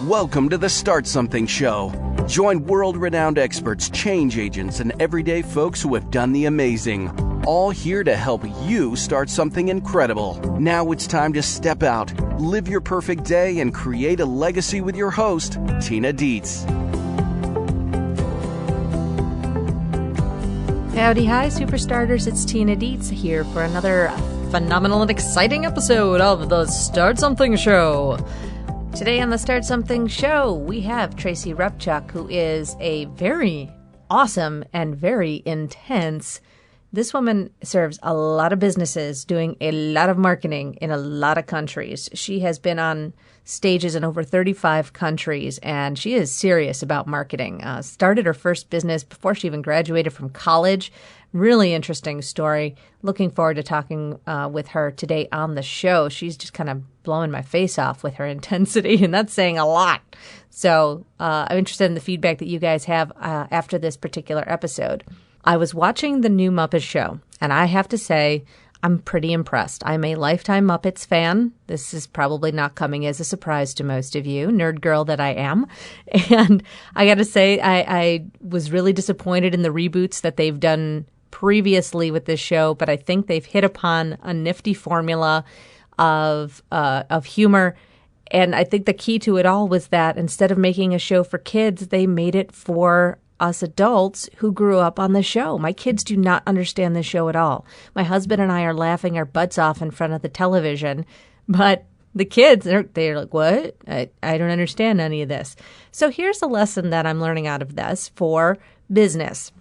Welcome to the Start Something Show. Join world-renowned experts, change agents, and everyday folks who have done the amazing. All here to help you start something incredible. Now it's time to step out, live your perfect day, and create a legacy with your host, Tina Dietz. Howdy, hi, Superstarters. It's Tina Dietz here for another phenomenal and exciting episode of the Start Something Show. Today on the Start Something Show, we have Tracy Repchuk, who is a very awesome and very intense. This woman serves a lot of businesses, doing a lot of marketing in a lot of countries. She has been on stages in over 35 countries, and she is serious about marketing. Started her first business before she even graduated from college. Really interesting story. Looking forward to talking with her today on the show. She's just kind of blowing my face off with her intensity, and that's saying a lot. So I'm interested in the feedback that you guys have after this particular episode. I was watching the new Muppet Show, and I have to say, I'm pretty impressed. I'm a lifetime Muppets fan. This is probably not coming as a surprise to most of you, nerd girl that I am. And I got to say, I was really disappointed in the reboots that they've done previously with this show, but I think they've hit upon a nifty formula of humor. And I think the key to it all was that instead of making a show for kids, they made it for us adults who grew up on the show. My kids do not understand the show at all. My husband and I are laughing our butts off in front of the television, but the kids, they're like, what? I don't understand any of this. So here's a lesson that I'm learning out of this for business.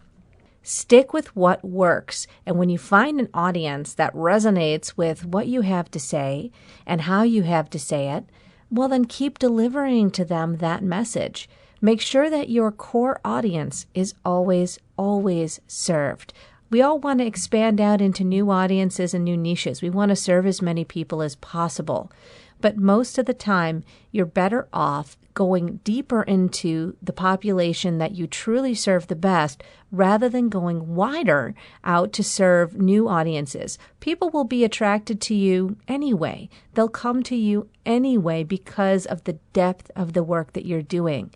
Stick with what works. And when you find an audience that resonates with what you have to say and how you have to say it, well, then keep delivering to them that message. Make sure that your core audience is always, always served. We all want to expand out into new audiences and new niches. We want to serve as many people as possible. But most of the time, you're better off going deeper into the population that you truly serve the best rather than going wider out to serve new audiences. People will be attracted to you anyway. They'll come to you anyway because of the depth of the work that you're doing.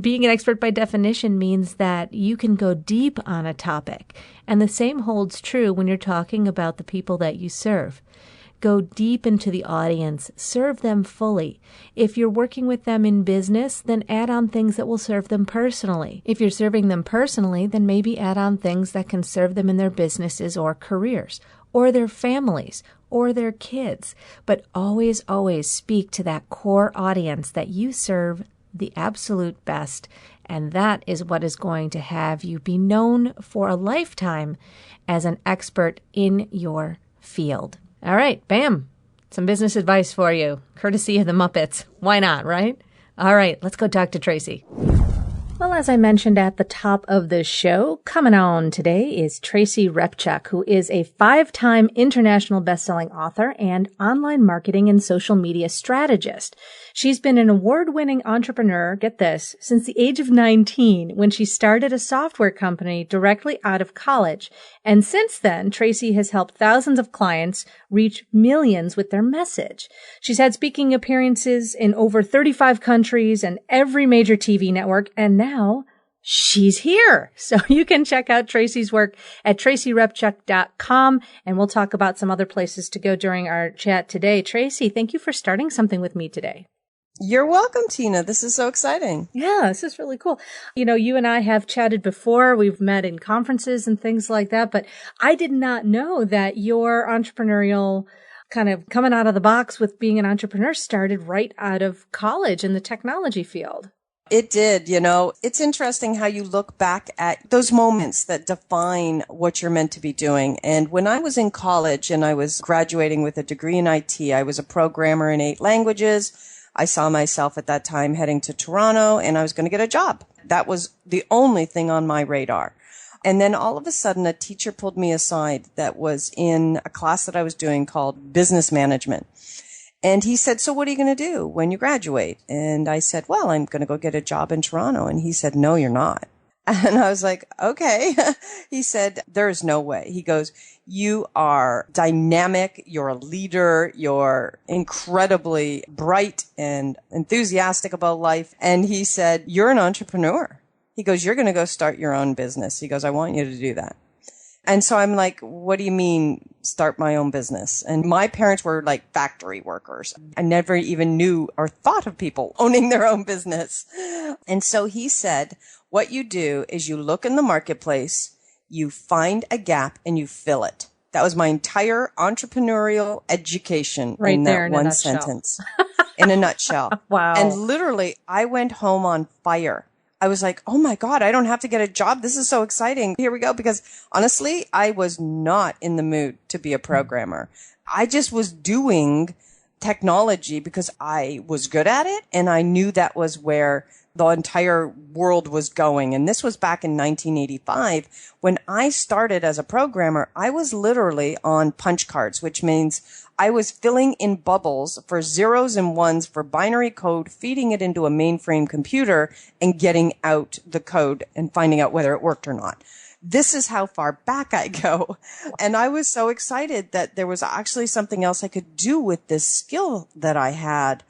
Being an expert by definition means that you can go deep on a topic. And the same holds true when you're talking about the people that you serve. Go deep into the audience, serve them fully. If you're working with them in business, then add on things that will serve them personally. If you're serving them personally, then maybe add on things that can serve them in their businesses or careers, or their families, or their kids. But always, always speak to that core audience that you serve the absolute best. And that is what is going to have you be known for a lifetime as an expert in your field. All right, bam, some business advice for you, courtesy of the Muppets. Why not, right? All right, let's go talk to Tracy. Well, as I mentioned at the top of the show, coming on today is Tracy Repchuk, who is a 5-time international best-selling author and online marketing and social media strategist. She's been an award-winning entrepreneur, get this, since the age of 19 when she started a software company directly out of college. And since then, Tracy has helped thousands of clients reach millions with their message. She's had speaking appearances in over 35 countries and every major TV network, and now she's here. So you can check out Tracy's work at tracyrepchuk.com, and we'll talk about some other places to go during our chat today. Tracy, thank you for starting something with me today. You're welcome, Tina. This is so exciting. Yeah, this is really cool. You know, you and I have chatted before. We've met in conferences and things like that, but I did not know that your entrepreneurial kind of coming out of the box with being an entrepreneur started right out of college in the technology field. It did. You know, it's interesting how you look back at those moments that define what you're meant to be doing. And when I was in college and I was graduating with a degree in IT, I was a programmer in 8 languages. I saw myself at that time heading to Toronto and I was going to get a job. That was the only thing on my radar. And then all of a sudden a teacher pulled me aside that was in a class that I was doing called business management. And he said, so what are you going to do when you graduate? And I said, well, I'm going to go get a job in Toronto. And he said, no, you're not. And I was like, okay. He said, there is no way. He goes, you are dynamic. You're a leader. You're incredibly bright and enthusiastic about life. And he said, you're an entrepreneur. He goes, you're going to go start your own business. He goes, I want you to do that. And so I'm like, what do you mean start my own business? And my parents were like factory workers. I never even knew or thought of people owning their own business. And so he said, what you do is you look in the marketplace, you find a gap and you fill it. That was my entire entrepreneurial education right in there that in one a nutshell. sentence. In a nutshell. Wow. And literally, I went home on fire. I was like, oh my God, I don't have to get a job. This is so exciting. Here we go. Because honestly, I was not in the mood to be a programmer. I just was doing technology because I was good at it. And I knew that was where the entire world was going. And this was back in 1985. When I started as a programmer, I was literally on punch cards, which means I was filling in bubbles for zeros and ones for binary code, feeding it into a mainframe computer and getting out the code and finding out whether it worked or not. This is how far back I go. And I was so excited that there was actually something else I could do with this skill that I had.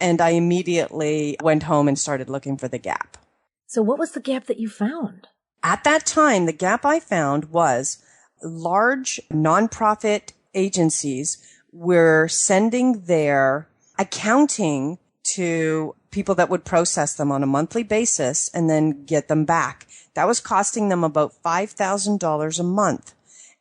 And I immediately went home and started looking for the gap. So what was the gap that you found? At that time, the gap I found was large nonprofit agencies were sending their accounting to people that would process them on a monthly basis and then get them back. That was costing them about $5,000 a month.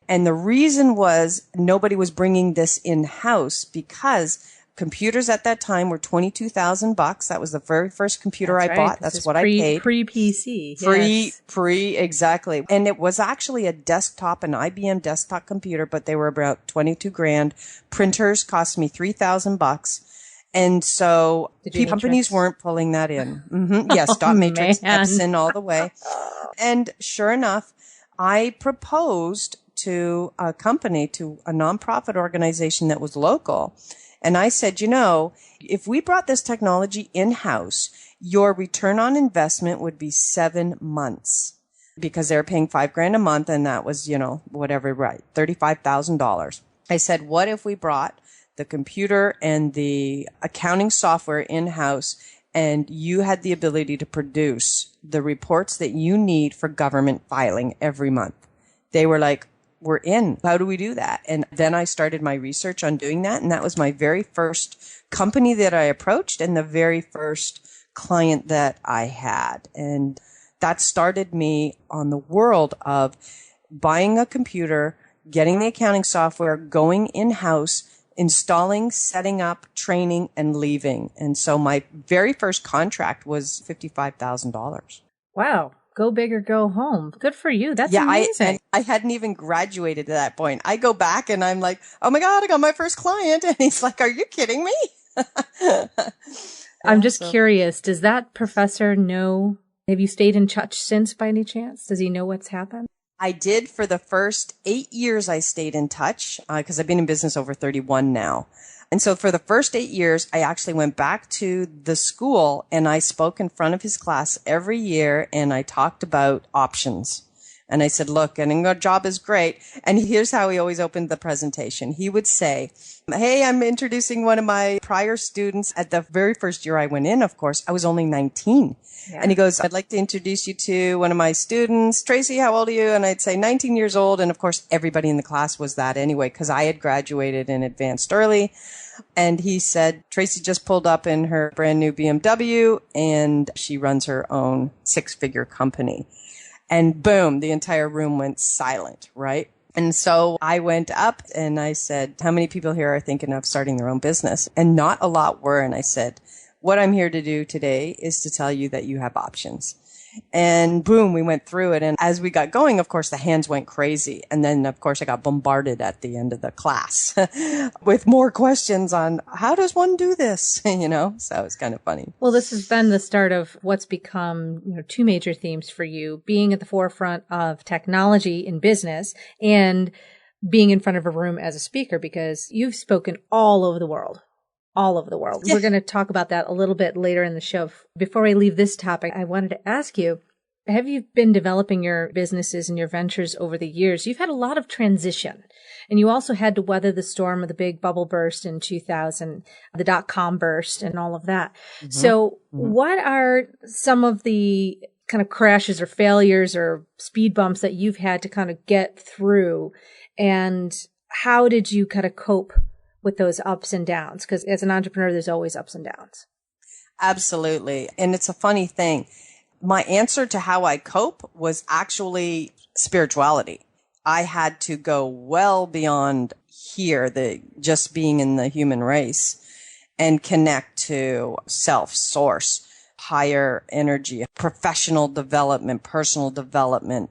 And the reason was nobody was bringing this in-house because computers at that time were $22,000. That was the very first computer I bought. That's what I paid. Pre-PC. Exactly. And it was actually a desktop, an IBM desktop computer, but they were about 22 grand. Printers cost me $3,000. And so companies weren't pulling that in. Mm-hmm. Yes, dot matrix, Epson all the way. And sure enough, I proposed to a company, to a nonprofit organization that was local. And I said, if we brought this technology in-house, your return on investment would be 7 months because they're paying $5,000 a month. And that was, $35,000. I said, what if we brought the computer and the accounting software in-house and you had the ability to produce the reports that you need for government filing every month? They were like, we're in. How do we do that? And then I started my research on doing that. And that was my very first company that I approached and the very first client that I had. And that started me on the world of buying a computer, getting the accounting software, going in-house, installing, setting up, training, and leaving. And so my very first contract was $55,000. Wow. Go big or go home. Good for you. That's amazing. I hadn't even graduated at that point. I go back and I'm like, oh my God, I got my first client. And he's like, are you kidding me? I'm just curious. Does that professor know? Have you stayed in touch since by any chance? Does he know what's happened? I did for the first 8 years. I stayed in touch because I've been in business over 31 now. And so for the first 8 years, I actually went back to the school and I spoke in front of his class every year and I talked about options. And I said, look, getting a job is great. And here's how he always opened the presentation. He would say, hey, I'm introducing one of my prior students. At the very first year I went in, of course, I was only 19. Yeah. And he goes, I'd like to introduce you to one of my students. Tracy, how old are you? And I'd say 19 years old. And of course, everybody in the class was that anyway, because I had graduated and advanced early. And he said, Tracy just pulled up in her brand new BMW and she runs her own 6-figure company. And boom, the entire room went silent, right? And so I went up and I said, how many people here are thinking of starting their own business? And not a lot were. And I said, what I'm here to do today is to tell you that you have options. And boom, we went through it. And as we got going, of course, the hands went crazy. And then, of course, I got bombarded at the end of the class with more questions on how does one do this? So it's kind of funny. Well, this has been the start of what's become, two major themes for you, being at the forefront of technology in business and being in front of a room as a speaker, because you've spoken all over the world. All over the world. We're going to talk about that a little bit later in the show. Before I leave this topic, I wanted to ask you, have you been developing your businesses and your ventures over the years, you've had a lot of transition. And you also had to weather the storm of the big bubble burst in 2000, the dot-com burst and all of that. So what are some of the kind of crashes or failures or speed bumps that you've had to kind of get through? And how did you kind of cope with those ups and downs? Because as an entrepreneur, there's always ups and downs. Absolutely. And it's a funny thing. My answer to how I cope was actually spirituality. I had to go well beyond here, just being in the human race, and connect to self, source, higher energy, professional development, personal development.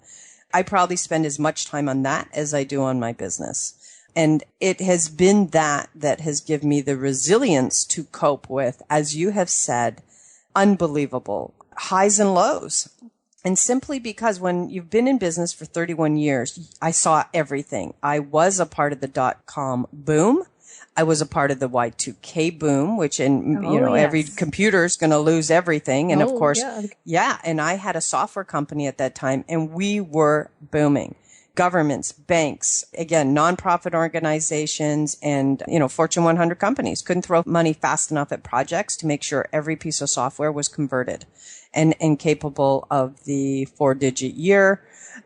I probably spend as much time on that as I do on my business. And it has been that has given me the resilience to cope with, as you have said, unbelievable highs and lows. And simply because when you've been in business for 31 years, I saw everything. I was a part of the dot-com boom. I was a part of the Y2K boom, which every computer is going to lose everything. And of course, and I had a software company at that time, and we were booming. Governments, banks, again, nonprofit organizations, and, Fortune 100 companies couldn't throw money fast enough at projects to make sure every piece of software was converted and capable of the 4-digit year.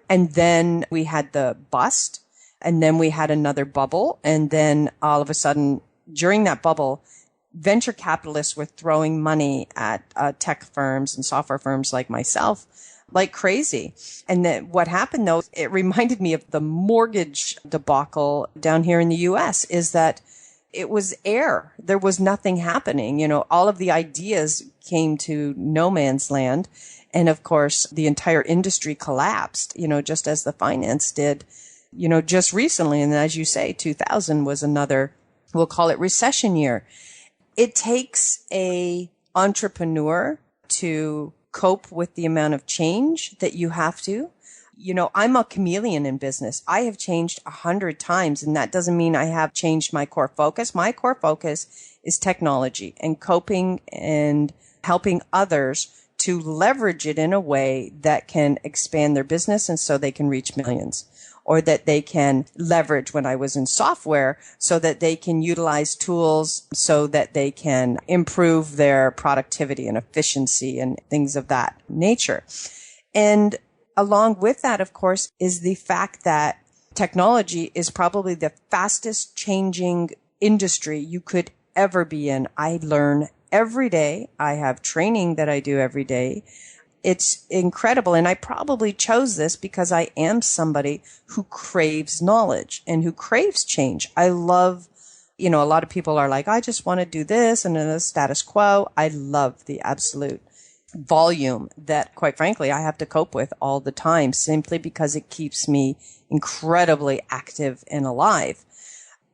And then we had the bust, and then we had another bubble. And then all of a sudden, during that bubble, venture capitalists were throwing money at tech firms and software firms like myself like crazy. And then what happened, though, it reminded me of the mortgage debacle down here in the U.S., is that it was air. There was nothing happening. All of the ideas came to no man's land. And of course, the entire industry collapsed, just as the finance did, just recently. And as you say, 2000 was another, we'll call it recession year. It takes a entrepreneur to cope with the amount of change that you have to. I'm a chameleon in business. I have changed 100 times, and that doesn't mean I have changed my core focus. My core focus is technology and coping and helping others to leverage it in a way that can expand their business and so they can reach millions, or that they can leverage when I was in software so that they can utilize tools so that they can improve their productivity and efficiency and things of that nature. And along with that, of course, is the fact that technology is probably the fastest changing industry you could ever be in. I learn every day. I have training that I do every day. It's incredible. And I probably chose this because I am somebody who craves knowledge and who craves change. I love, a lot of people are like, I just want to do this and then the status quo. I love the absolute volume that, quite frankly, I have to cope with all the time, simply because it keeps me incredibly active and alive.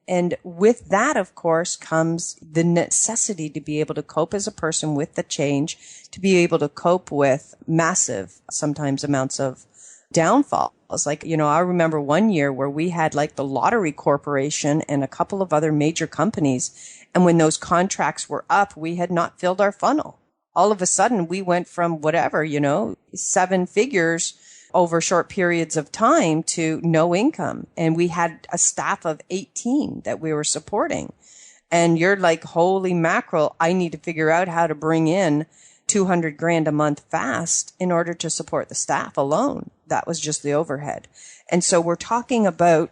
And with that, of course, comes the necessity to be able to cope as a person with the change, to be able to cope with massive, sometimes amounts of downfall. It's like, I remember one year where we had like the Lottery Corporation and a couple of other major companies. And when those contracts were up, we had not filled our funnel. All of a sudden, we went from 7 figures over short periods of time to no income. And we had a staff of 18 that we were supporting. And you're like, holy mackerel, I need to figure out how to bring in $200,000 a month fast in order to support the staff alone. That was just the overhead. And so we're talking about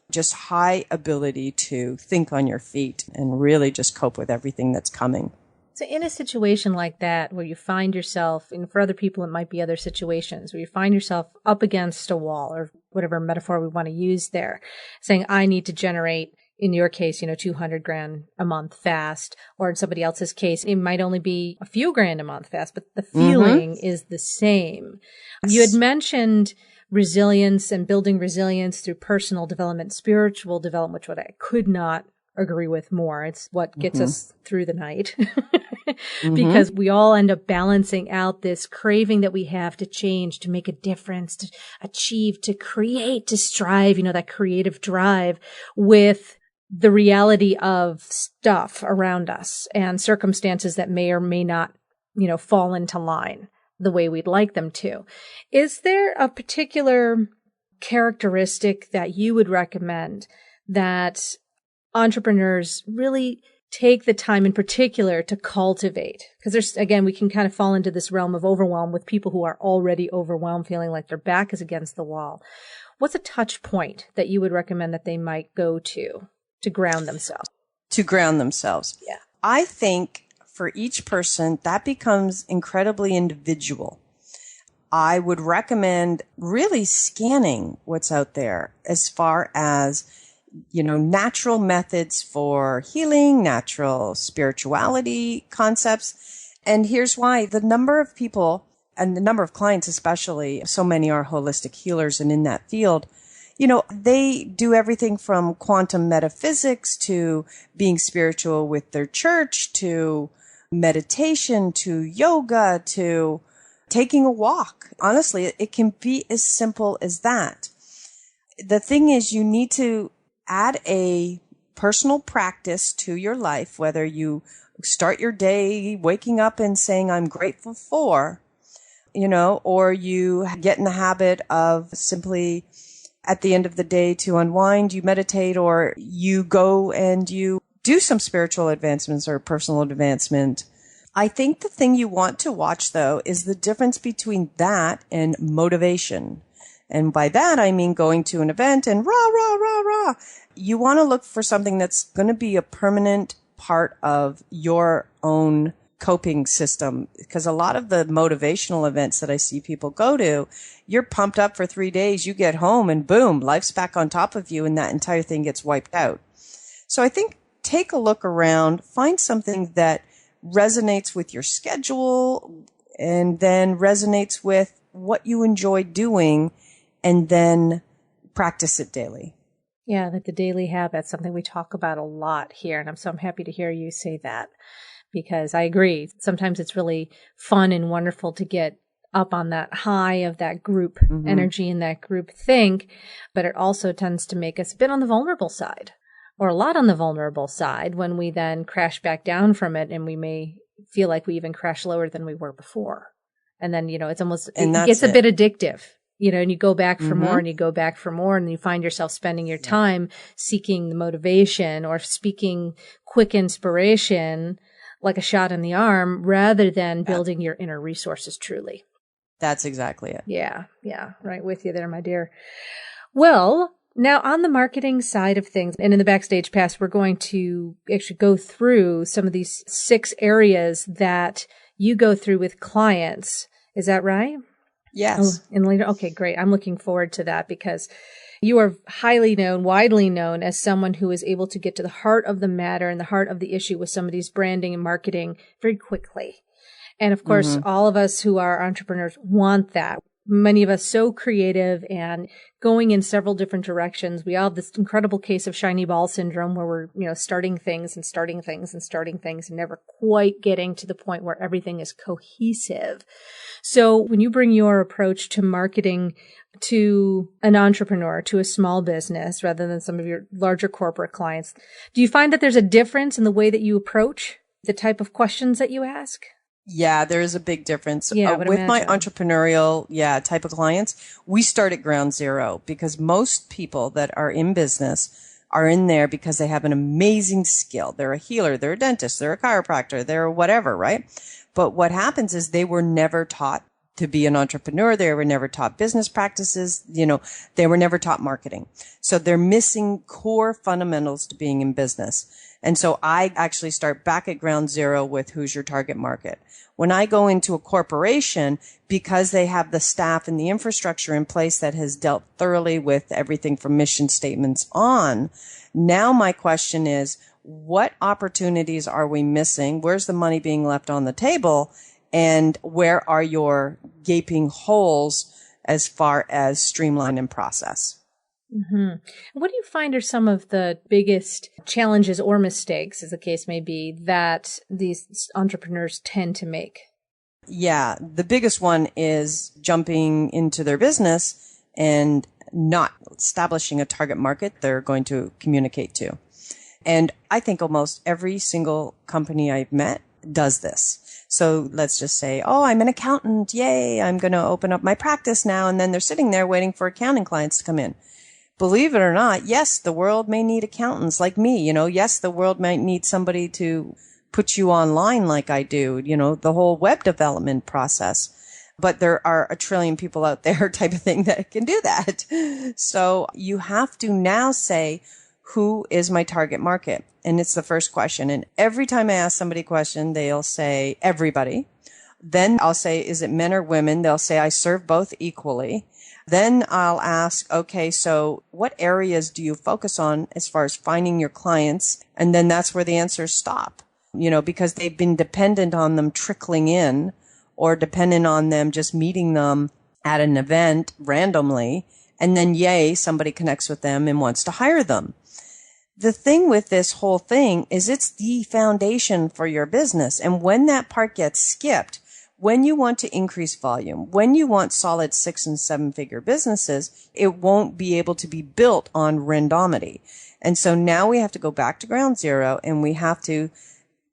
just high ability to think on your feet and really just cope with everything that's coming. So in a situation like that, where you find yourself, and for other people, it might be other situations, where you find yourself up against a wall, or whatever metaphor we want to use there, saying, I need to generate, in your case, $200,000 a month fast, or in somebody else's case, it might only be a few grand a month fast, but the feeling is the same. Yes. You had mentioned resilience and building resilience through personal development, spiritual development, which I could not agree with more. It's what gets us through the night. Because we all end up balancing out this craving that we have to change, to make a difference, to achieve, to create, to strive, that creative drive, with the reality of stuff around us and circumstances that may or may not, fall into line. the way we'd like them to. Is there a particular characteristic that you would recommend that entrepreneurs really take the time in particular to cultivate? Because there's, again, we can kind of fall into this realm of overwhelm with people who are already overwhelmed, feeling like their back is against the wall. What's a touch point that you would recommend that they might go to ground themselves? To ground themselves. Yeah. I think for each person, that becomes incredibly individual. I would recommend really scanning what's out there as far as, natural methods for healing, natural spirituality concepts. And here's why. The number of people and the number of clients, especially, so many are holistic healers and in that field, they do everything from quantum metaphysics to being spiritual with their church to meditation to yoga to taking a walk. Honestly, it can be as simple as that. The thing is, you need to add a personal practice to your life, whether you start your day waking up and saying, I'm grateful for, or you get in the habit of simply at the end of the day to unwind, you meditate, or you go and you do some spiritual advancements or personal advancement. I think the thing you want to watch, though, is the difference between that and motivation. And by that, I mean going to an event and rah, rah, rah, rah. You want to look for something that's going to be a permanent part of your own coping system. Because a lot of the motivational events that I see people go to, you're pumped up for 3 days, you get home and boom, life's back on top of you and that entire thing gets wiped out. So I think take a look around, find something that resonates with your schedule and then resonates with what you enjoy doing and then practice it daily. Yeah, like the daily habits, something we talk about a lot here. And I'm happy to hear you say that because I agree. Sometimes it's really fun and wonderful to get up on that high of that group energy and that group think, but it also tends to make us a bit on the vulnerable side or a lot on the vulnerable side when we then crash back down from it and we may feel like we even crash lower than we were before. And then, it's almost, it gets a bit addictive. And you go back for more and you go back for more and you find yourself spending your time seeking the motivation or speaking quick inspiration like a shot in the arm rather than building your inner resources truly. That's exactly it. Yeah. Right with you there, my dear. Well, now on the marketing side of things and in the Backstage Pass, we're going to actually go through some of these 6 areas that you go through with clients. Is that right? Yes. And later. Okay, great. I'm looking forward to that because you are highly known, widely known as someone who is able to get to the heart of the matter and the heart of the issue with somebody's branding and marketing very quickly. And of course, all of us who are entrepreneurs want that. Many of us so creative and going in several different directions. We all have this incredible case of shiny ball syndrome where we're, starting things and starting things and starting things and never quite getting to the point where everything is cohesive. So when you bring your approach to marketing to an entrepreneur, to a small business, rather than some of your larger corporate clients, do you find that there's a difference in the way that you approach the type of questions that you ask? Yeah, there is a big difference. Yeah, with my entrepreneurial, type of clients, we start at ground zero because most people that are in business are in there because they have an amazing skill. They're a healer, they're a dentist, they're a chiropractor, they're whatever, right? But what happens is they were never taught to be an entrepreneur. They were never taught business practices. They were never taught marketing. So they're missing core fundamentals to being in business. And so I actually start back at ground zero with who's your target market. When I go into a corporation, because they have the staff and the infrastructure in place that has dealt thoroughly with everything from mission statements on, now my question is, what opportunities are we missing? Where's the money being left on the table? And where are your gaping holes as far as streamline and process? What do you find are some of the biggest challenges or mistakes, as the case may be, that these entrepreneurs tend to make? Yeah, the biggest one is jumping into their business and not establishing a target market they're going to communicate to. And I think almost every single company I've met does this. So let's just say, oh, I'm an accountant. Yay. I'm going to open up my practice now. And then they're sitting there waiting for accounting clients to come in. Believe it or not, yes, the world may need accountants like me. Yes, the world might need somebody to put you online like I do, the whole web development process. But there are a trillion people out there type of thing that can do that. So you have to now say, who is my target market? And it's the first question. And every time I ask somebody a question, they'll say everybody. Then I'll say, is it men or women? They'll say, I serve both equally. Then I'll ask, okay, so what areas do you focus on as far as finding your clients? And then that's where the answers stop, because they've been dependent on them trickling in or dependent on them just meeting them at an event randomly. And then, yay, somebody connects with them and wants to hire them. The thing with this whole thing is it's the foundation for your business. And when that part gets skipped, when you want to increase volume, when you want solid 6 and 7 figure businesses, it won't be able to be built on randomity. And so now we have to go back to ground zero and we have to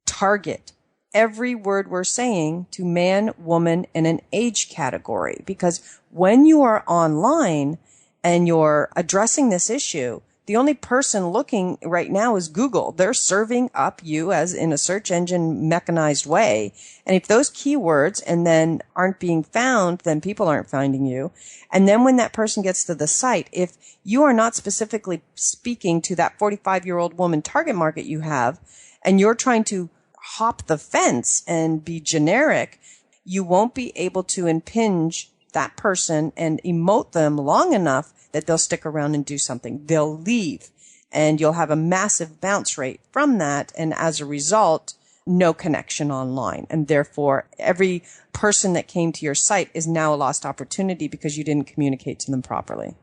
target every word we're saying to man, woman, and an age category. Because when you are online and you're addressing this issue, the only person looking right now is Google. They're serving up you as in a search engine mechanized way. And if those keywords and then aren't being found, then people aren't finding you. And then when that person gets to the site, if you are not specifically speaking to that 45-year-old woman target market you have, and you're trying to hop the fence and be generic, you won't be able to impinge that person and emote them long enough that they'll stick around and do something. They'll leave and you'll have a massive bounce rate from that. And as a result, no connection online. And therefore, every person that came to your site is now a lost opportunity because you didn't communicate to them properly.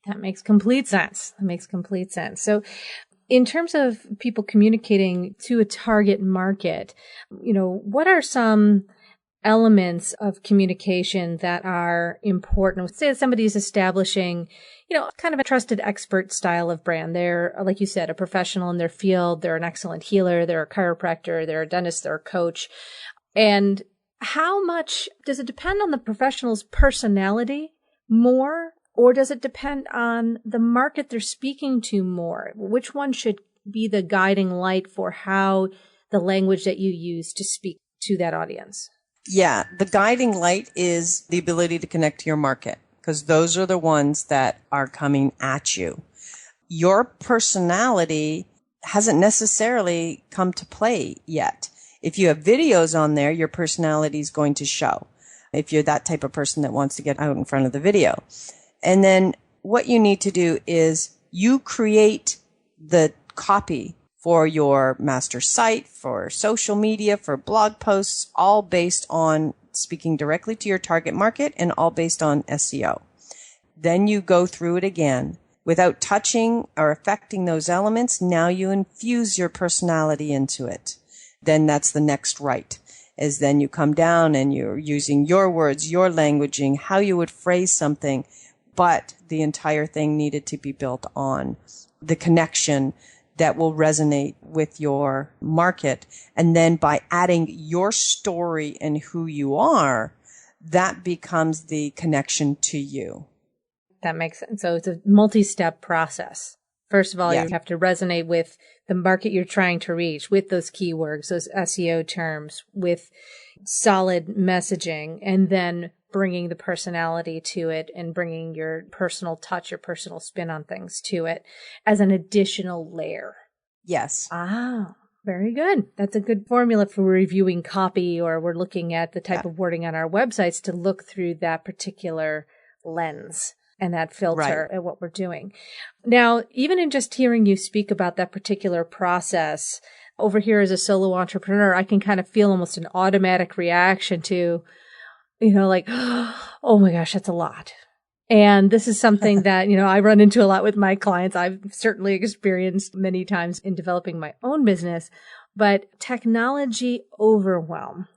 That makes complete sense. So in terms of people communicating to a target market, what are some elements of communication that are important? Say somebody is establishing, kind of a trusted expert style of brand. They're, like you said, a professional in their field. They're an excellent healer. They're a chiropractor. They're a dentist. They're a coach. And how much does it depend on the professional's personality more, or does it depend on the market they're speaking to more? Which one should be the guiding light for how the language that you use to speak to that audience? Yeah, the guiding light is the ability to connect to your market, because those are the ones that are coming at you. Your personality hasn't necessarily come to play yet. If you have videos on there, your personality is going to show. If you're that type of person that wants to get out in front of the video. And then what you need to do is you create the copy for your master site, for social media, for blog posts, all based on speaking directly to your target market and all based on SEO. Then you go through it again. Without touching or affecting those elements, now you infuse your personality into it. Then that's the next right, is then you come down and you're using your words, your languaging, how you would phrase something, but the entire thing needed to be built on the connection that will resonate with your market. And then by adding your story and who you are, that becomes the connection to you. That makes sense. So it's a multi-step process. First of all, You have to resonate with the market you're trying to reach, with those keywords, those SEO terms, with solid messaging, and then bringing the personality to it and bringing your personal touch, your personal spin on things to it as an additional layer. Yes. Ah, very good. That's a good formula for reviewing copy, or we're looking at the type of wording on our websites to look through that particular lens and that filter at what we're doing. Now, even in just hearing you speak about that particular process, over here as a solo entrepreneur, I can kind of feel almost an automatic reaction to, like, oh my gosh, that's a lot. And this is something that, I run into a lot with my clients. I've certainly experienced many times in developing my own business, but technology overwhelm.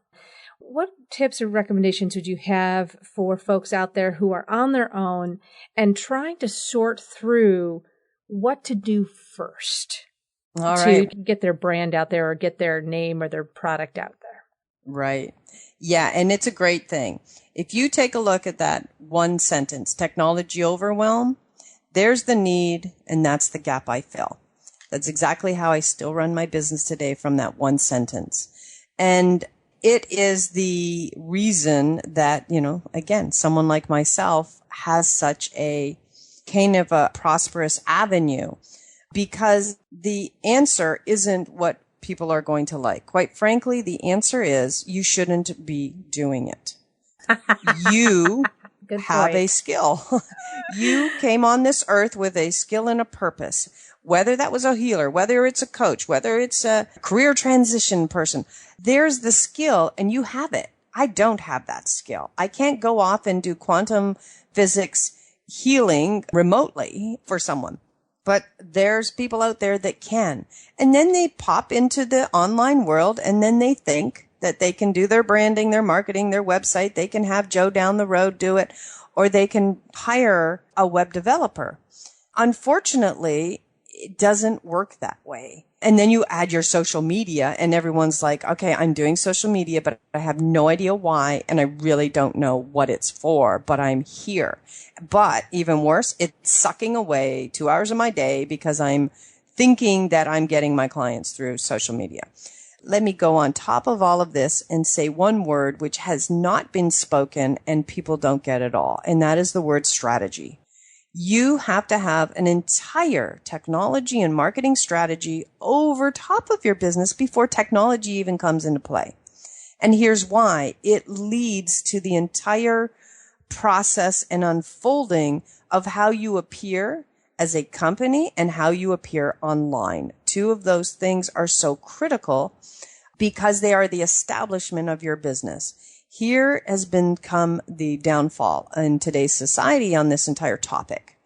What tips or recommendations would you have for folks out there who are on their own and trying to sort through what to do first to get their brand out there or get their name or their product out there? Right. Yeah. And it's a great thing. If you take a look at that one sentence, technology overwhelm, there's the need, and that's the gap I fill. That's exactly how I still run my business today, from that one sentence. And it is the reason that, again, someone like myself has such a kind of a prosperous avenue, because the answer isn't what people are going to like. Quite frankly, the answer is you shouldn't be doing it. You have a skill. You came on this earth with a skill and a purpose. Whether that was a healer, whether it's a coach, whether it's a career transition person, there's the skill and you have it. I don't have that skill. I can't go off and do quantum physics healing remotely for someone. But there's people out there that can. And then they pop into the online world and then they think that they can do their branding, their marketing, their website. They can have Joe down the road do it, or they can hire a web developer. Unfortunately, it doesn't work that way. And then you add your social media and everyone's like, okay, I'm doing social media, but I have no idea why. And I really don't know what it's for, but I'm here. But even worse, it's sucking away 2 hours of my day because I'm thinking that I'm getting my clients through social media. Let me go on top of all of this and say one word which has not been spoken and people don't get at all. And that is the word strategy. You have to have an entire technology and marketing strategy over top of your business before technology even comes into play. And here's why. It leads to the entire process and unfolding of how you appear as a company and how you appear online. Two of those things are so critical because they are the establishment of your business. Here has become the downfall in today's society on this entire topic.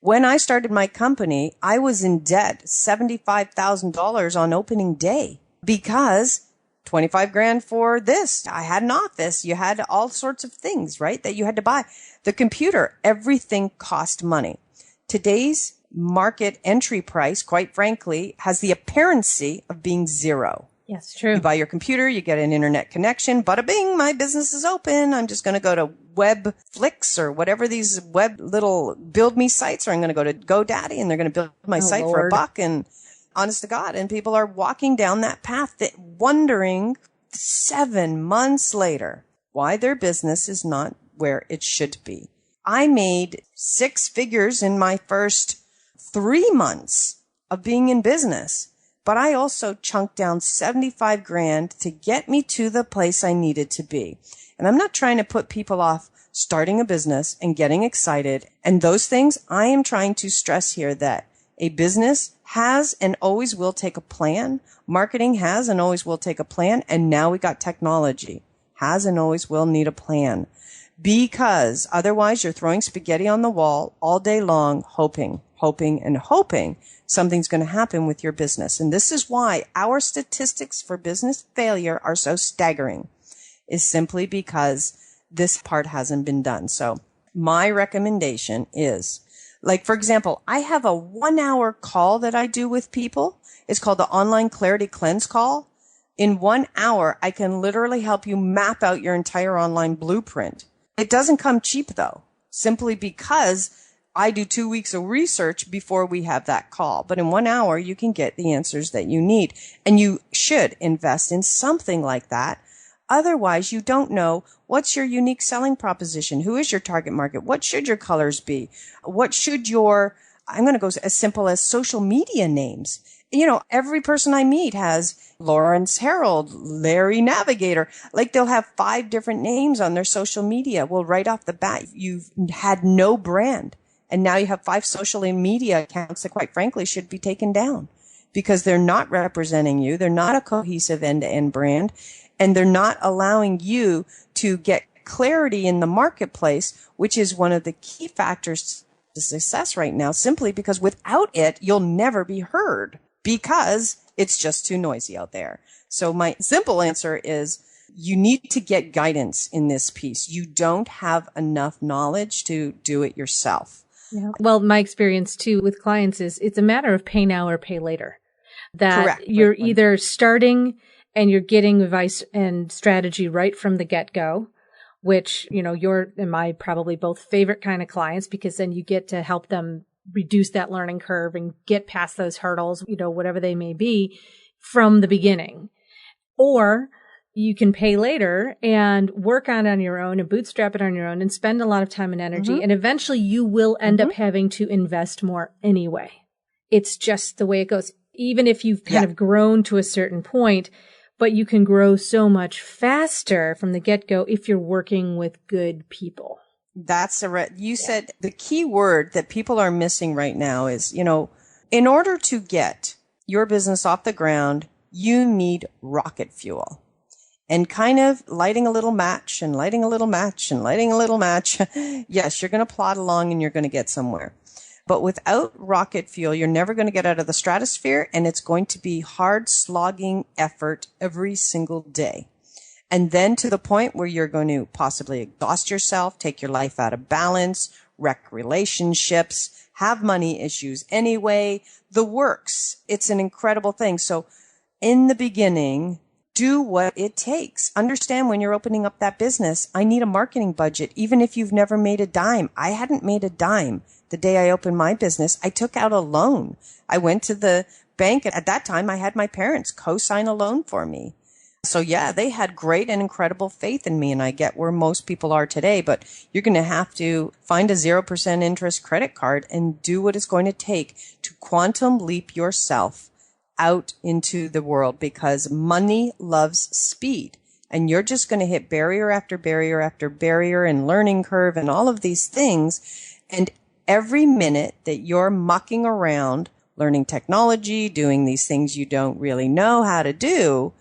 When I started my company, I was in debt $75,000 on opening day because 25 grand for this. I had an office. You had all sorts of things, right, that you had to buy. The computer, everything cost money. Today's market entry price, quite frankly, has the appearancy of being zero. Yes, true. You buy your computer, you get an internet connection, bada bing, my business is open. I'm just going to go to Webflix or whatever these web little build me sites, or I'm going to go to GoDaddy and they're going to build my site for $1. And honest to God, and people are walking down that path wondering 7 months later why their business is not where it should be. I made 6 figures in my first 3 months of being in business. But I also chunked down 75 grand to get me to the place I needed to be. And I'm not trying to put people off starting a business and getting excited and those things. I am trying to stress here that a business has and always will take a plan. Marketing has and always will take a plan. And now we got technology. Has and always will need a plan. Because otherwise you're throwing spaghetti on the wall all day long, hoping something's going to happen with your business. And this is why our statistics for business failure are so staggering, is simply because this part hasn't been done. So my recommendation is, like, for example, I have a 1-hour call that I do with people. It's called the Online Clarity Cleanse Call. In 1 hour, I can literally help you map out your entire online blueprint. It doesn't come cheap, though, simply because I do 2 weeks of research before we have that call. But in 1 hour, you can get the answers that you need. And you should invest in something like that. Otherwise, you don't know what's your unique selling proposition. Who is your target market? What should your colors be? What should your, I'm going to go as simple as social media names. You know, every person I meet has Lawrence Harold, Larry Navigator. Like, they'll have 5 different names on their social media. Well, right off the bat, you've had no brand. And now you have 5 social media accounts that, quite frankly, should be taken down because they're not representing you. They're not a cohesive end-to-end brand, and they're not allowing you to get clarity in the marketplace, which is one of the key factors to success right now, simply because without it, you'll never be heard because it's just too noisy out there. So my simple answer is you need to get guidance in this piece. You don't have enough knowledge to do it yourself. Yeah. Well, my experience too with clients is it's a matter of pay now or pay later. That Correct. You're either starting and you're getting advice and strategy right from the get-go, which, you're and my probably both favorite kind of clients, because then you get to help them reduce that learning curve and get past those hurdles, whatever they may be, from the beginning. Or you can pay later and work on your own and bootstrap it on your own and spend a lot of time and energy. And eventually you will end up having to invest more anyway. It's just the way it goes. Even if you've kind of grown to a certain point, but you can grow so much faster from the get-go if you're working with good people. That's you said the key word that people are missing right now is, in order to get your business off the ground, you need rocket fuel. And kind of lighting a little match and lighting a little match and lighting a little match. Yes, you're going to plod along and you're going to get somewhere. But without rocket fuel, you're never going to get out of the stratosphere, and it's going to be hard slogging effort every single day. And then to the point where you're going to possibly exhaust yourself, take your life out of balance, wreck relationships, have money issues anyway, the works. It's an incredible thing. So in the beginning, do what it takes. Understand when you're opening up that business, I need a marketing budget, even if you've never made a dime. I hadn't made a dime the day I opened my business. I took out a loan. I went to the bank. At that time, I had my parents co-sign a loan for me. So yeah, they had great and incredible faith in me, and I get where most people are today, but you're going to have to find a 0% interest credit card and do what it's going to take to quantum leap yourself out into the world, because money loves speed, and you're just going to hit barrier after barrier after barrier and learning curve and all of these things. And every minute that you're mucking around learning technology, doing these things you don't really know how to do,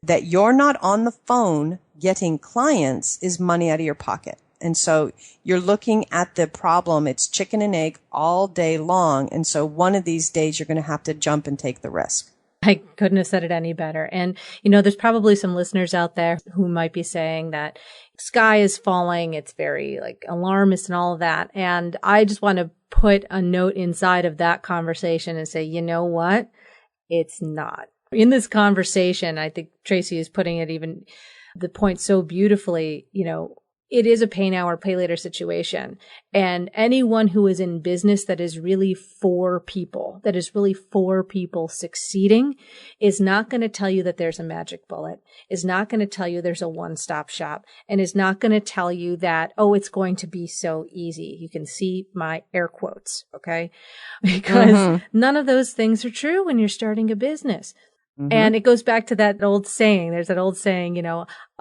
that you're not on the phone getting clients is money out of your pocket. And so you're looking at the problem. It's chicken and egg all day long. And so one of these days you're going to have to jump and take the risk. I couldn't have said it any better. And, there's probably some listeners out there who might be saying that sky is falling. It's very alarmist and all of that. And I just want to put a note inside of that conversation and say, you know what? It's not. In this conversation, I think Tracy is putting it even the point so beautifully, it is a pay now or pay later situation. And anyone who is in business that is really for people succeeding is not going to tell you that there's a magic bullet, is not going to tell you there's a one-stop shop, and is not going to tell you that, it's going to be so easy. You can see my air quotes, okay? Because none of those things are true when you're starting a business. And it goes back to that old saying. There's that old saying,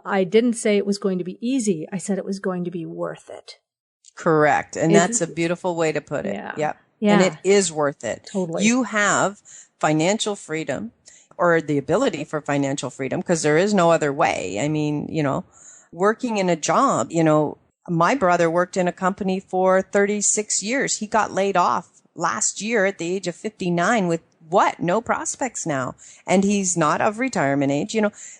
I didn't say it was going to be easy. I said it was going to be worth it. Correct. And that's a beautiful way to put it. Yeah. Yep. Yeah. And it is worth it. Totally. You have financial freedom, or the ability for financial freedom, because there is no other way. I mean, working in a job, my brother worked in a company for 36 years. He got laid off last year at the age of 59 with no prospects now. And he's not of retirement age.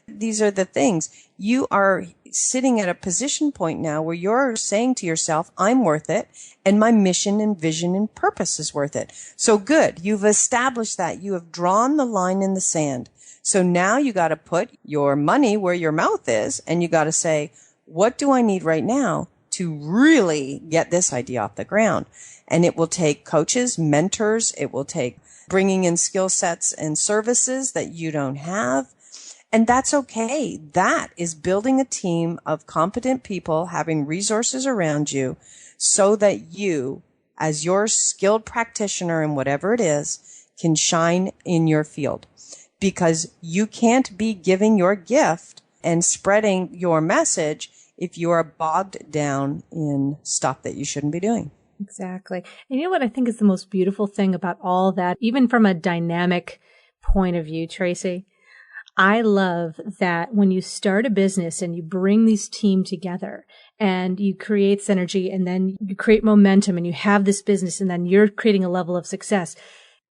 These are the things. You are sitting at a position point now where you're saying to yourself, I'm worth it, and my mission and vision and purpose is worth it. So good. You've established that. You have drawn the line in the sand. So now you got to put your money where your mouth is, and you got to say, what do I need right now to really get this idea off the ground? And it will take coaches, mentors. It will take bringing in skill sets and services that you don't have. And that's okay. That is building a team of competent people, having resources around you so that you, as your skilled practitioner in whatever it is, can shine in your field. Because you can't be giving your gift and spreading your message if you are bogged down in stuff that you shouldn't be doing. Exactly. And you know what I think is the most beautiful thing about all that, even from a dynamic point of view, Tracy? I love that when you start a business and you bring this team together and you create synergy and then you create momentum and you have this business and then you're creating a level of success,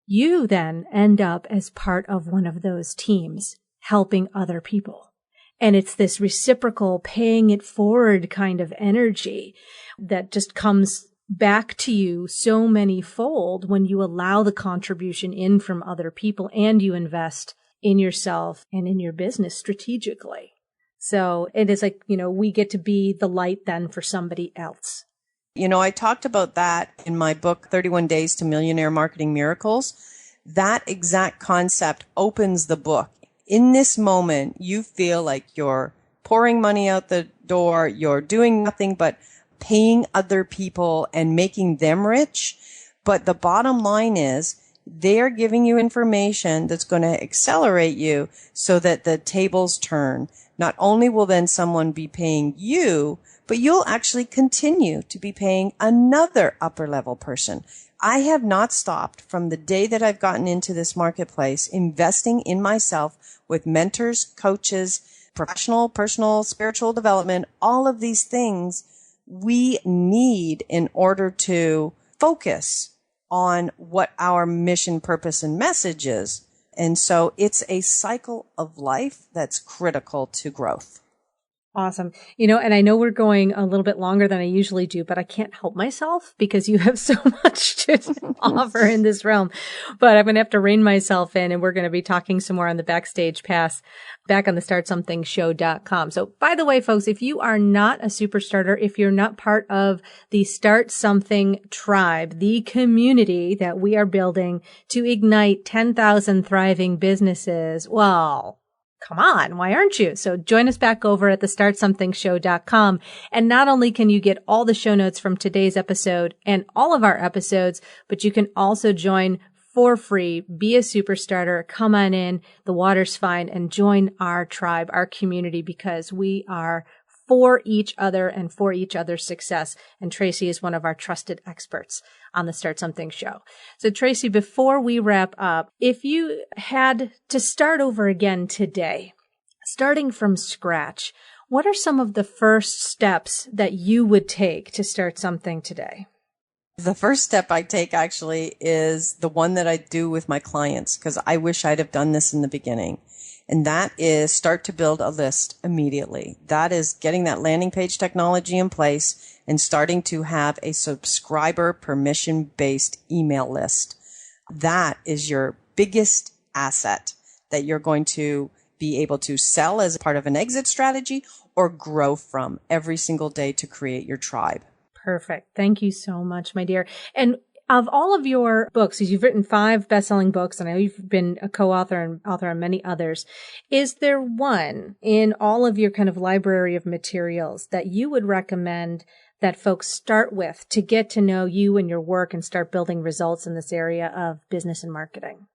you then end up as part of one of those teams helping other people. And it's this reciprocal paying it forward kind of energy that just comes back to you so many fold when you allow the contribution in from other people and you invest in yourself and in your business strategically. So it is like, we get to be the light then for somebody else. I talked about that in my book, 31 Days to Millionaire Marketing Miracles. That exact concept opens the book. In this moment, you feel like you're pouring money out the door. You're doing nothing but paying other people and making them rich. But the bottom line is they're giving you information that's going to accelerate you so that the tables turn. Not only will then someone be paying you, but you'll actually continue to be paying another upper level person. I have not stopped from the day that I've gotten into this marketplace investing in myself with mentors, coaches, professional, personal, spiritual development, all of these things we need in order to focus on what our mission, purpose, and message is. And so it's a cycle of life that's critical to growth. Awesome. And I know we're going a little bit longer than I usually do, but I can't help myself because you have so much to offer in this realm. But I'm going to have to rein myself in, and we're going to be talking some more on the Backstage Pass back on the StartSomethingShow.com. So by the way, folks, if you are not a super starter, if you're not part of the Start Something Tribe, the community that we are building to ignite 10,000 thriving businesses, well, come on, why aren't you? So join us back over at the StartSomethingShow.com. And not only can you get all the show notes from today's episode and all of our episodes, but you can also join for free, be a super starter, come on in, the water's fine, and join our tribe, our community, because we are for each other and for each other's success. And Tracy is one of our trusted experts on the Start Something Show. So Tracy, before we wrap up, if you had to start over again today, starting from scratch, what are some of the first steps that you would take to start something today? The first step I take actually is the one that I do with my clients, because I wish I'd have done this in the beginning. And that is start to build a list immediately. That is getting that landing page technology in place and starting to have a subscriber permission-based email list. That is your biggest asset that you're going to be able to sell as part of an exit strategy or grow from every single day to create your tribe. Perfect. Thank you so much, my dear. And of all of your books, you've written 5 best-selling books, and I know you've been a co-author and author on many others. Is there one in all of your kind of library of materials that you would recommend that folks start with to get to know you and your work and start building results in this area of business and marketing?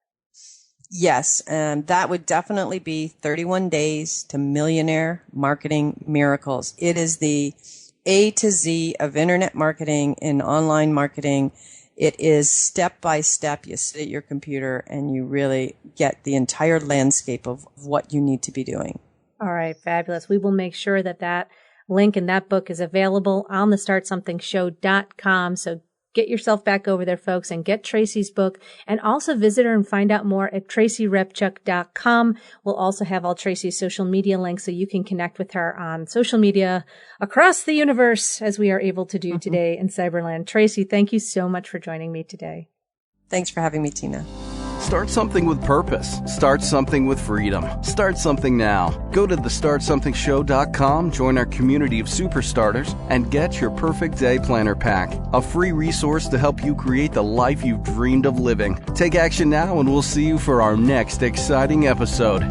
Yes, that would definitely be 31 Days to Millionaire Marketing Miracles. It is the A to Z of internet marketing and online marketing. It is step by step. You sit at your computer and you really get the entire landscape of what you need to be doing. All right, fabulous. We will make sure that link in that book is available on the StartSomethingShow.com. So get yourself back over there, folks, and get Tracy's book. And also visit her and find out more at TracyRepchuk.com. We'll also have all Tracy's social media links so you can connect with her on social media across the universe, as we are able to do today in Cyberland. Tracy, thank you so much for joining me today. Thanks for having me, Tina. Start something with purpose. Start something with freedom. Start something now. Go to thestartsomethingshow.com, join our community of superstarters, and get your perfect day planner pack, a free resource to help you create the life you've dreamed of living. Take action now, and we'll see you for our next exciting episode.